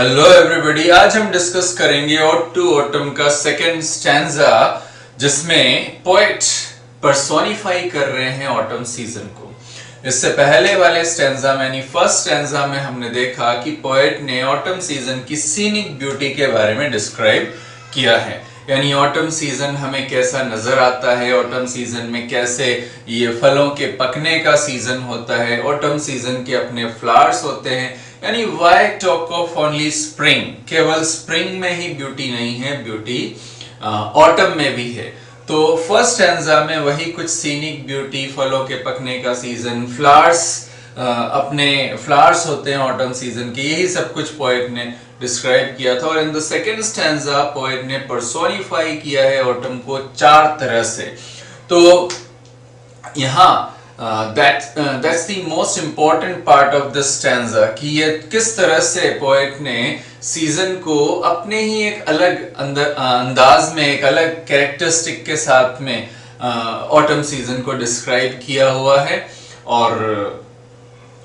Hello everybody, आज हम discuss करेंगे ऑड टू ऑटम का सेकंड स्टैंजा, जिसमें पोएट पर्सोनिफाई कर रहे हैं ऑटम सीजन को। इससे पहले वाले स्टैंजा में यानी फर्स्ट स्टैंजा में हमने देखा कि पोएट ने ऑटम सीजन की सीनिक ब्यूटी के बारे में डिस्क्राइब किया है, यानी ऑटम सीजन हमें कैसा नजर आता है, ऑटम सीजन में कैसे ये फलों के पकने का सीजन होता है, ऑटम सीजन के अपने फ्लावर्स होते हैं। यानी why talk of only spring, केवल स्प्रिंग में ही ब्यूटी नहीं है, ब्यूटी ऑटम में भी है। तो फर्स्ट स्टैंजा में वही कुछ सीनिक ब्यूटी, फलों के पकने का सीजन, फ्लावर्स, अपने फ्लावर्स होते हैं ऑटम सीजन के, यही सब कुछ पोएट ने डिस्क्राइब किया था। और in the second stanza poet ने पर्सोनिफाई किया है ऑटम को चार तरह से। तो यहाँ that's the most important part of this stanza कि ये किस तरह से पोएट ने सीजन को अपने ही एक अलग अंदाज में, एक अलग कैरेक्टरिस्टिक के साथ में ऑटम सीजन को डिस्क्राइब किया हुआ है, और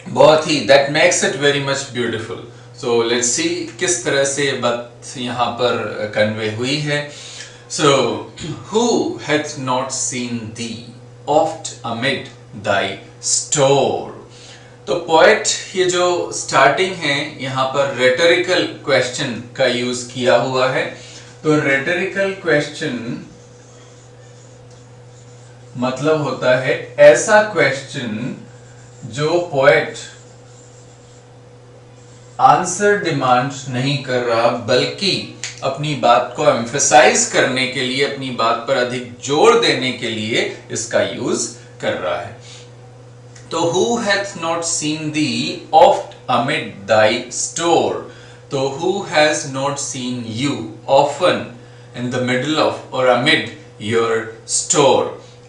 बहुत ही that makes it very much beautiful. So let's see किस तरह से बात यहाँ पर कन्वे हुई है। So who hath not seen thee oft amid thy store? तो पोएट ये जो स्टार्टिंग है यहाँ पर रेटोरिकल क्वेश्चन का यूज किया हुआ है। तो रेटोरिकल क्वेश्चन मतलब होता है ऐसा क्वेश्चन जो पोएट आंसर डिमांड नहीं कर रहा, बल्कि अपनी बात को एम्फसाइज करने के लिए, अपनी बात पर अधिक जोर देने के लिए इसका यूज कर रहा है। तो who hath not seen thee oft amid thy store? तो who has not seen you often in the middle of or amid your store?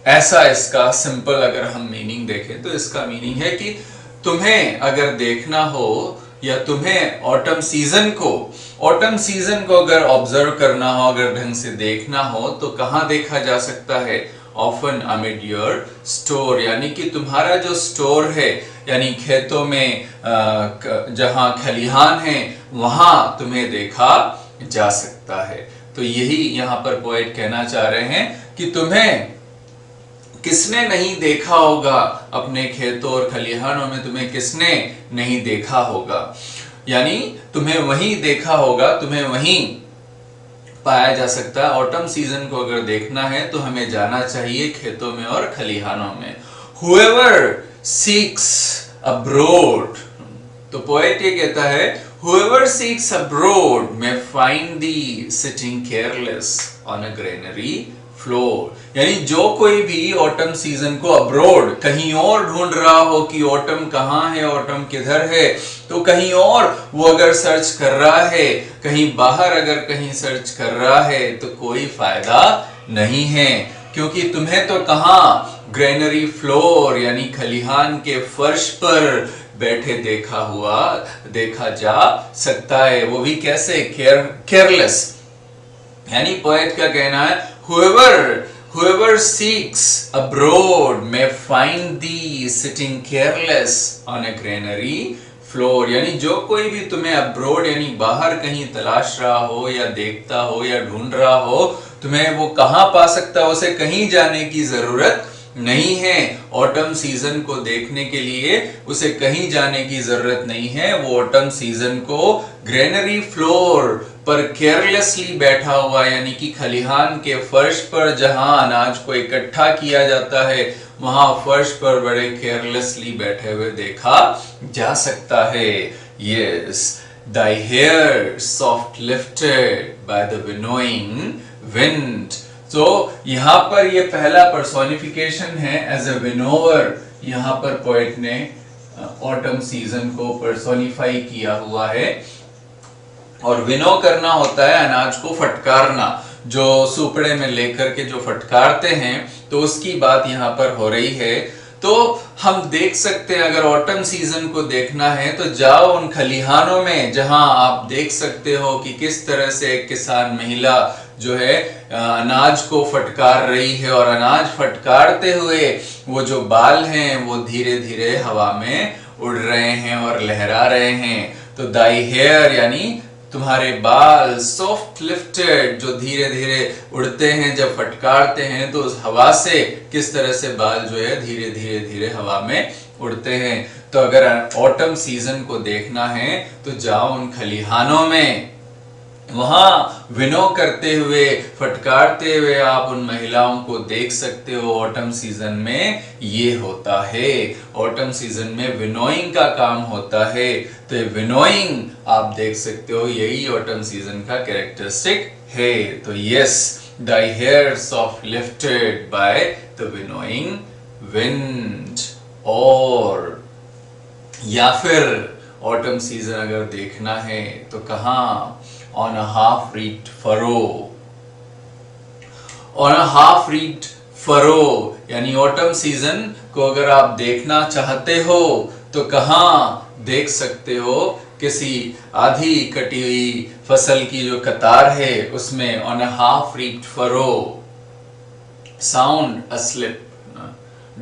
ऐसा इसका सिंपल अगर हम मीनिंग देखें तो इसका मीनिंग है कि तुम्हें अगर देखना हो या तुम्हें ऑटम सीजन को अगर ऑब्जर्व करना हो, अगर ढंग से देखना हो, तो कहाँ देखा जा सकता है? ऑफन अमिड योर स्टोर, यानी कि तुम्हारा जो स्टोर है, यानी खेतों में जहां खलिहान है वहां तुम्हें देखा जा सकता है। तो यही यहाँ पर पोएट कहना चाह रहे हैं कि तुम्हें किसने नहीं देखा होगा, अपने खेतों और खलिहानों में तुम्हें किसने नहीं देखा होगा, यानी तुम्हें वहीं देखा होगा, तुम्हें वहीं पाया जा सकता है। ऑटम सीजन को अगर देखना है तो हमें जाना चाहिए खेतों में और खलिहानों में। Whoever seeks abroad, तो पोएट ये कहता है Whoever seeks abroad may find thee sitting careless on a granary floor, यानी जो कोई भी ऑटम सीजन को अब्रोड, कहीं और ढूंढ रहा हो कि ऑटम कहाँ है, ऑटम किधर है, तो कहीं और वो अगर सर्च कर रहा है, कहीं बाहर अगर कहीं सर्च कर रहा है, तो कोई फायदा नहीं है, क्योंकि तुम्हें तो कहाँ ग्रेनरी फ्लोर यानी खलिहान के फर्श पर बैठे देखा जा सकता है, वो भी कैसे? केयरलेस। यानी पोएट का कहना है Whoever seeks abroad may find thee sitting careless on a granary floor, यानी जो कोई भी तुम्हें अब्रोड यानी बाहर कहीं तलाश रहा हो या देखता हो या ढूंढ रहा हो, तुम्हें वो कहाँ पा सकता है? उसे कहीं जाने की जरूरत नहीं है। ऑटम सीजन को देखने के लिए उसे कहीं जाने की जरूरत नहीं है। वो ऑटम सीजन को ग्रेनरी फ्लोर पर केयरलेसली बैठा हुआ, यानी कि खलिहान के फर्श पर जहां अनाज को इकट्ठा किया जाता है, वहां फर्श पर बड़े केयरलेसली बैठे हुए देखा जा सकता है। Yes, thy hair soft lifted by the winnowing wind. तो यहाँ पर ये पहला पर्सोनिफिकेशन है एज ए विनोवर। यहाँ पर पोएट ने ऑटम सीजन को पर्सोनिफाई किया हुआ है, और विनो करना होता है अनाज को फटकारना, जो सुपड़े में लेकर के जो फटकारते हैं, तो उसकी बात यहाँ पर हो रही है। तो हम देख सकते हैं, अगर ऑटम सीजन को देखना है तो जाओ उन खलिहानों में जहां आप देख सकते हो कि किस तरह से एक किसान महिला जो है अनाज को फटकार रही है, और अनाज फटकारते हुए वो जो बाल हैं वो धीरे धीरे हवा में उड़ रहे हैं और लहरा रहे हैं। तो दाई हेयर यानी तुम्हारे बाल सॉफ्ट लिफ्टेड, जो धीरे धीरे उड़ते हैं, जब फटकारते हैं तो उस हवा से किस तरह से बाल जो है धीरे धीरे धीरे हवा में उड़ते हैं। तो अगर ऑटम सीजन को देखना है तो जाओ उन खलिहानों में, वहां विनो करते हुए, फटकारते हुए आप उन महिलाओं को देख सकते हो। ऑटम सीजन में ये होता है, ऑटम सीजन में विनोइंग का काम होता है। तो ये विनोइंग आप देख सकते हो, यही ऑटम सीजन का कैरेक्टरिस्टिक है। तो yes, the hairs of lifted by the winnowing wind. और या फिर ऑटम सीजन अगर देखना है तो कहां, on a half-reaped furrow, on a half-reaped furrow, यानी ऑटम सीजन को अगर आप देखना चाहते हो तो कहां देख सकते हो, किसी आधी कटी हुई फसल की जो कतार है उसमें, on a half-reaped furrow, sound asleep,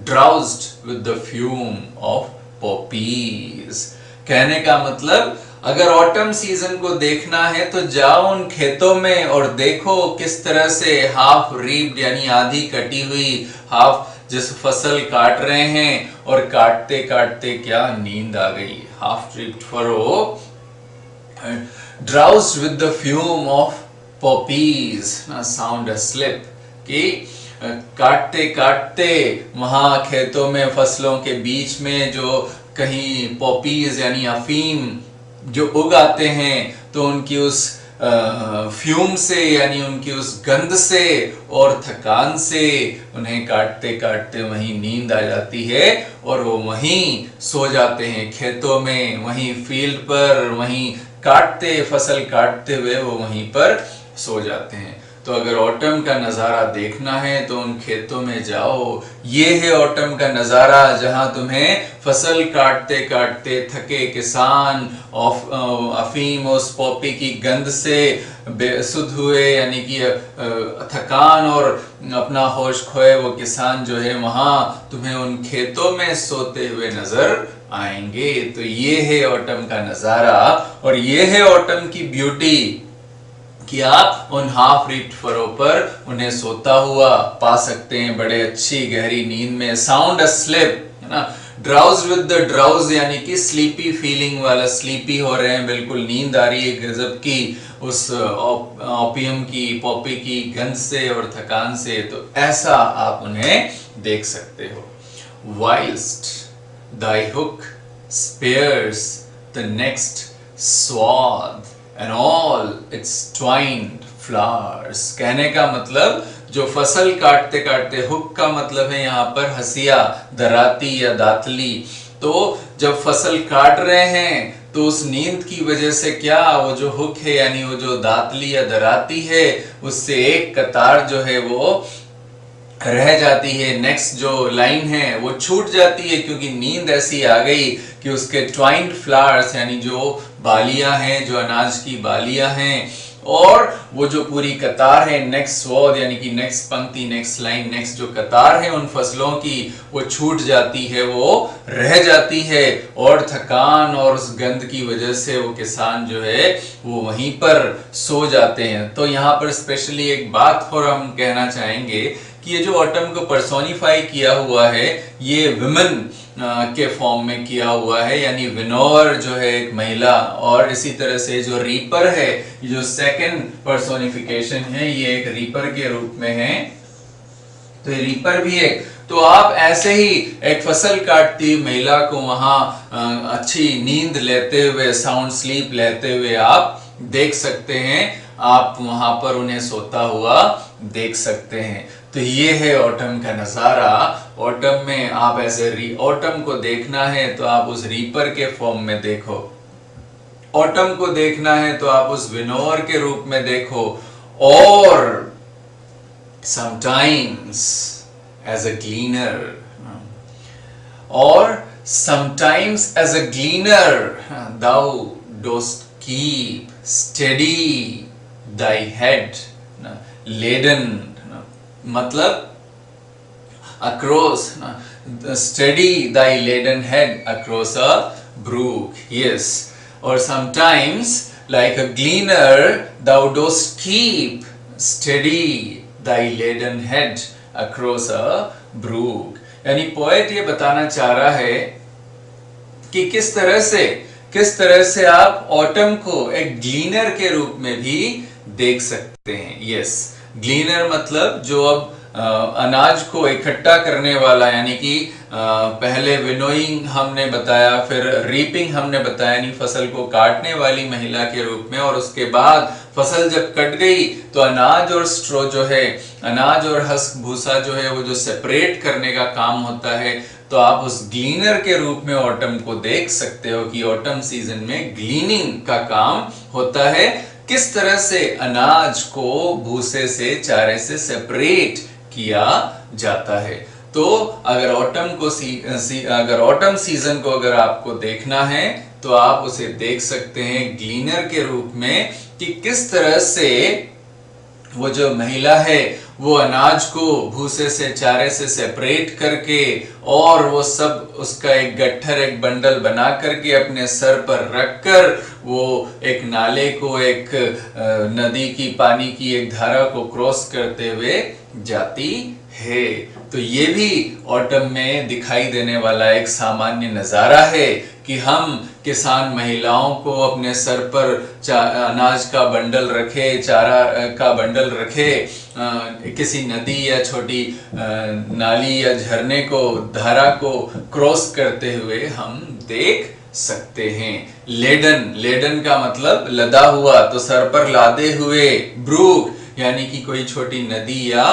drowsed with the fume of poppies। कहने का मतलब अगर ऑटम सीजन को देखना है तो जाओ उन खेतों में और देखो किस तरह से हाफ रीप्ड यानी आधी कटी हुई, हाफ जिस फसल काट रहे हैं और काटते काटते क्या नींद आ गई। Half reaped furrow, drowsed with the fume of poppies, sound asleep, कि काटते काटते वहां खेतों में फसलों के बीच में जो कहीं पॉपीज यानी अफीम जो उगाते हैं, तो उनकी उस फ्यूम से यानी उनकी उस गंध से और थकान से उन्हें काटते काटते वहीं नींद आ जाती है और वो वहीं सो जाते हैं खेतों में, वहीं फील्ड पर, वहीं काटते फसल काटते हुए वो वहीं पर सो जाते हैं। तो अगर ऑटम का नज़ारा देखना है तो उन खेतों में जाओ। ये है ऑटम का नज़ारा जहां तुम्हें फसल काटते काटते थके किसान अफीम उस पॉपी की गंध से बेसुध हुए, यानी कि थकान और अपना होश खोए वो किसान जो है वहां तुम्हें उन खेतों में सोते हुए नजर आएंगे। तो ये है ऑटम का नज़ारा और ये है ऑटम की ब्यूटी कि आप उन हाफ रीप्ड फरो पर उन्हें सोता हुआ पा सकते हैं बड़े अच्छी गहरी नींद में। साउंड अस्लीप, है ना, ड्राउज विद द ड्राउज यानी कि स्लीपी फीलिंग वाला, स्लीपी हो रहे हैं, बिल्कुल नींद आ रही है गजब की उस ओपियम की पॉपी की गंध से और थकान से। तो ऐसा आप उन्हें देख सकते हो। Whilst thy hook spares the next swath and all its twined flowers। कहने का मतलब जो फसल काटते काटते, हुक का मतलब है यहाँ पर हसिया, दराती या दातली। तो जब फसल काट रहे हैं तो उस नींद की वजह से क्या, वो जो हुक है यानी वो जो दातली या दराती है उससे एक कतार जो है वो रह जाती है, नेक्स्ट जो लाइन है वो छूट जाती है क्योंकि नींद ऐसी आ गई कि उसके ट्वाइंड फ्लावर्स यानी जो बालियां हैं, जो अनाज की बालियां हैं, और वो जो पूरी कतार है, नेक्स्ट स्वॉथ यानी कि नेक्स्ट पंक्ति, नेक्स्ट लाइन, नेक्स्ट जो कतार है उन फसलों की वो छूट जाती है, वो रह जाती है। और थकान और उस गंध की वजह से वो किसान जो है वो वहीं पर सो जाते हैं। तो यहाँ पर स्पेशली एक बात और हम कहना चाहेंगे कि ये जो ऑटम को पर्सोनिफाई किया हुआ है ये विमेन के फॉर्म में किया हुआ है, यानी विनोवर जो है एक महिला, और इसी तरह से जो रीपर है, जो सेकंड पर्सोनिफिकेशन है, ये एक रीपर के रूप में है। तो ये रीपर भी है। तो आप ऐसे ही एक फसल काटती हुई महिला को वहां अच्छी नींद लेते हुए, साउंड स्लीप लेते हुए आप देख सकते हैं, आप वहां पर उन्हें सोता हुआ देख सकते हैं। तो ये है ऑटम का नज़ारा। ऑटम में आप ऐसे ऑटम को देखना है तो आप उस रीपर के फॉर्म में देखो, ऑटम को देखना है तो आप उस विनोवर के रूप में देखो, और समटाइम्स एज अ ग्लीनर, और sometimes as a gleaner thou dost keep steady thy head laden, मतलब across, steady thy laden head across a brook, yes। और sometimes like a gleaner, thou dost keep steady thy laden head across a brook. यानी poet ये बताना चाह रहा है कि किस तरह से आप ऑटम को एक ग्लीनर के रूप में भी देख सकते हैं. यस, ग्लीनर मतलब जो अब अनाज को इकट्ठा करने वाला, यानी कि पहले विनोइंग हमने बताया, फिर रीपिंग हमने बताया, यानी फसल को काटने वाली महिला के रूप में, और उसके बाद फसल जब कट गई तो अनाज और स्ट्रो जो है, अनाज और हस्क भूसा जो है, वो जो सेपरेट करने का काम होता है. तो आप उस ग्लीनर के रूप में ऑटम को देख सकते हो कि ऑटम सीजन में ग्लीनिंग का काम होता है. किस तरह से अनाज को भूसे से, चारे से सेपरेट किया जाता है. तो अगर ऑटम सीजन को अगर आपको देखना है तो आप उसे देख सकते हैं ग्लीनर के रूप में कि किस तरह से वो जो महिला है वो अनाज को भूसे से, चारे से सेपरेट करके, और वो सब उसका एक गट्ठर, एक बंडल बना करके अपने सर पर रखकर वो एक नाले को, एक नदी की पानी की एक धारा को क्रॉस करते हुए जाती है. तो ये भी ऑटम में दिखाई देने वाला एक सामान्य नजारा है कि हम किसान महिलाओं को अपने सर पर अनाज का बंडल रखे, चारा का बंडल रखे, किसी नदी या छोटी नाली या झरने को, धारा को क्रॉस करते हुए हम देख सकते हैं. लेडन का मतलब लदा हुआ, तो सर पर लादे हुए. ब्रूक यानी कि कोई छोटी नदी या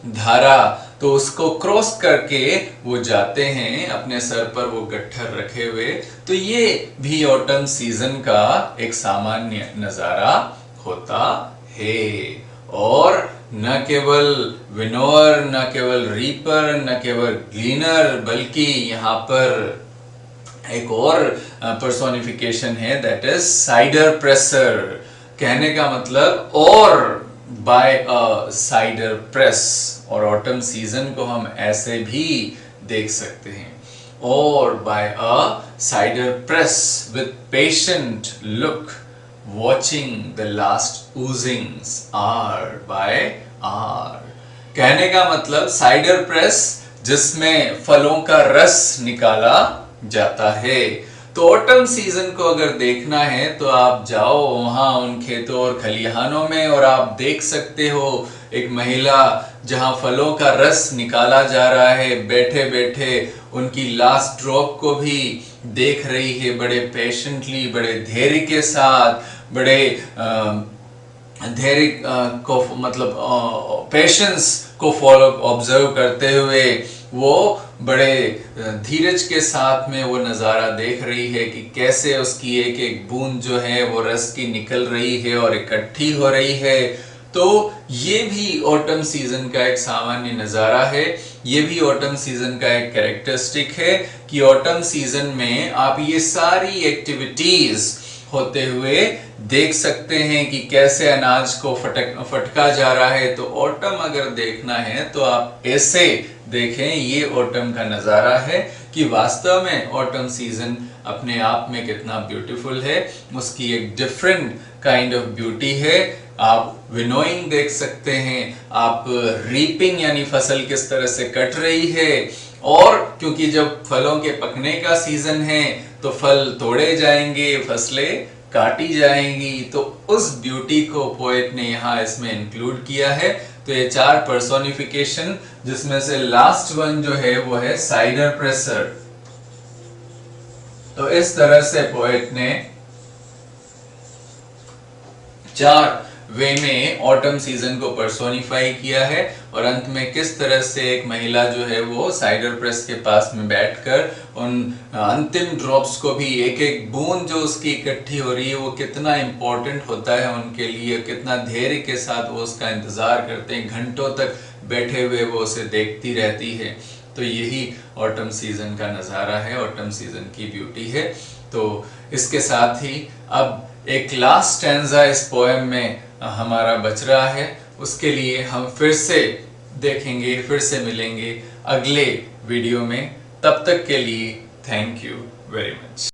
धारा, तो उसको क्रॉस करके वो जाते हैं अपने सर पर वो गट्ठर रखे हुए. तो ये भी ऑटम सीजन का एक सामान्य नजारा होता है. और न केवल विनोअर, न केवल रीपर, न केवल ग्लीनर, बल्कि यहाँ पर एक और पर्सोनिफिकेशन है, दैट इज साइडर प्रेसर. कहने का मतलब और बाय अ साइडर प्रेस. और ऑटम सीजन को हम ऐसे भी देख सकते हैं, और by a cider press with patient look watching the last oozings hour by hour. कहने का मतलब साइडर प्रेस जिसमें फलों का रस निकाला जाता है. तो ऑटम सीजन को अगर देखना है तो आप जाओ वहां उन खेतों और खलिहानों में, और आप देख सकते हो एक महिला जहां फलों का रस निकाला जा रहा है, बैठे बैठे उनकी लास्ट ड्रॉप को भी देख रही है, बड़े पेशेंटली, बड़े धैर्य के साथ, बड़े धैर्य को मतलब पेशेंस को फॉलो ऑब्जर्व करते हुए वो बड़े धीरज के साथ में वो नज़ारा देख रही है कि कैसे उसकी एक एक बूंद जो है वो रस की निकल रही है और इकट्ठी हो रही है. तो ये भी ऑटम सीजन का एक सामान्य नज़ारा है. ये भी ऑटम सीजन का एक कैरेक्टरिस्टिक है कि ऑटम सीजन में आप ये सारी एक्टिविटीज होते हुए देख सकते हैं कि कैसे अनाज को फटका जा रहा है. तो ऑटम अगर देखना है तो आप ऐसे देखें, ये ऑटम का नज़ारा है कि वास्तव में ऑटम सीजन अपने आप में कितना ब्यूटीफुल है. उसकी एक डिफरेंट काइंड ऑफ ब्यूटी है. आप विनोइंग देख सकते हैं, आप रीपिंग यानी फसल किस तरह से कट रही है, और क्योंकि जब फलों के पकने का सीजन है तो फल तोड़े जाएंगे, फसलें काटी जाएंगी. तो उस ब्यूटी को पोएट ने यहाँ इसमें इंक्लूड किया है. तो ये 4 पर्सोनिफिकेशन, जिसमें से लास्ट वन जो है वो है साइडर प्रेसर. तो इस तरह से पोएट ने 4 वे में ऑटम सीजन को पर्सोनिफाई किया है, और अंत में किस तरह से एक महिला जो है वो साइडर प्रेस के पास में बैठकर उन अंतिम ड्रॉप्स को भी, एक एक बूंद जो उसकी इकट्ठी हो रही है वो कितना इम्पोर्टेंट होता है उनके लिए, कितना धैर्य के साथ वो उसका इंतजार करते हैं, घंटों तक बैठे हुए वो उसे देखती रहती है. तो यही ऑटम सीजन का नज़ारा है, ऑटम सीजन की ब्यूटी है. तो इसके साथ ही अब एक लास्ट स्टैंजा इस पोएम में हमारा बच रहा है. उसके लिए हम फिर से देखेंगे, फिर से मिलेंगे अगले वीडियो में. तब तक के लिए थैंक यू वेरी मच.